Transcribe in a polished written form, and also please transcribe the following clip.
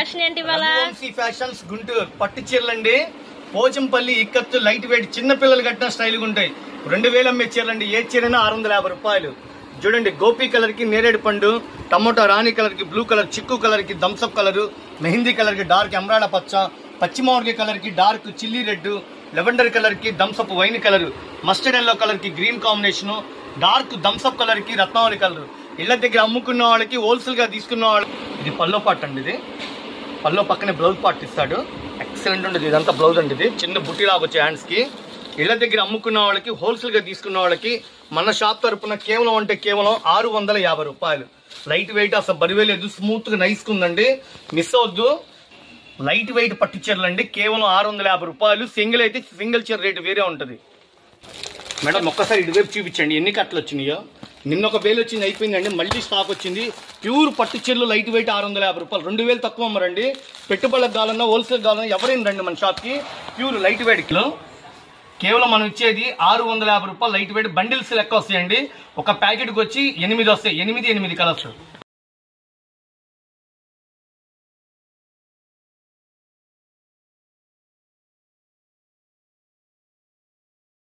Fashion ఏంటి ఇవాళ? Vamsi fashions Guntur పట్టు చీరలండి. పోచంపల్లి ఇక్కత్తు లైట్ వెయిట్ చిన్న పిల్లలు కట్టిన స్టైల్గా ఉంటాయి. 2000 అమ్మే చీరలండి. ఏ చీరైనా 650 రూపాయలు. చూడండి, గోపీ కలర్ కి నేరేడు పండు, టమోటా రాణి కలర్ కి బ్లూ కలర్, చిక్కు కలర్ కి థమ్స్అప్ కలర్, మెహందీ కలర్ కి డార్క్ ఎమరాల్డ్ పచ్చ, పచ్చి మామిడికాయ కలర్ కి dark chilli red, lavender colour కి Thums Up wine colour, mustard yellow colour కి green combination, dark Thums Up colour కి రత్నావళి కలర్. ఇళ్ల దగ్గర అమ్ముకున్న వాళ్ళకి, హోల్సేల్ గా తీసుకున్న వాళ్ళకి ఇది పల్లో పార్ట్ అండి. ఇది పల్లో పక్కనే బ్లౌజ్ పార్ట్ ఇస్తాడు. ఎక్సలెంట్ ఉంటుంది. ఇదంతా బ్లౌజ్ అండి. ఇది చిన్న బుట్టిలాగా వచ్చే హ్యాండ్స్ కి. ఇళ్ల దగ్గర అమ్ముకున్న వాళ్ళకి, హోల్సేల్ గా తీసుకున్న వాళ్ళకి మన షాప్ తరపున కేవలం 650 రూపాయలు. లైట్ వెయిట్, అసలు బరివేలేదు, స్మూత్ గా నైస్ ఉందండి. మిస్ అవద్దు. లైట్ వెయిట్ పట్టు చీరలండి. కేవలం 650 రూపాయలు. సింగిల్ అయితే సింగిల్ చీర రేటు వేరే ఉంటుంది. మేడం ఒక్కసారి ఇటువైపు చూపించండి ఎన్ని కట్టలు వచ్చినాయో. నిన్న ఒక వేలు వచ్చింది, అయిపోయిందండి. మళ్ళీ స్టాక్ వచ్చింది. ప్యూర్ పట్టు చీరలు లైట్ వెయిట్ 650 రూపాయలు. 2000 తక్కువ అమ్మరండి. పెట్టుబడులకు కావాలన్నా, హోల్సేల్ కావాలన్నా ఎవరైనా రండి మన షాప్కి. ప్యూర్ లైట్ వెయిట్ కిలో కేవలం మనం ఇచ్చేది 650 రూపాయలు. లైట్ వెయిట్ బండిల్స్ లెక్క వస్తాయండి. ఒక ప్యాకెట్కి వచ్చి 8 వస్తాయి. 8 కలర్స్.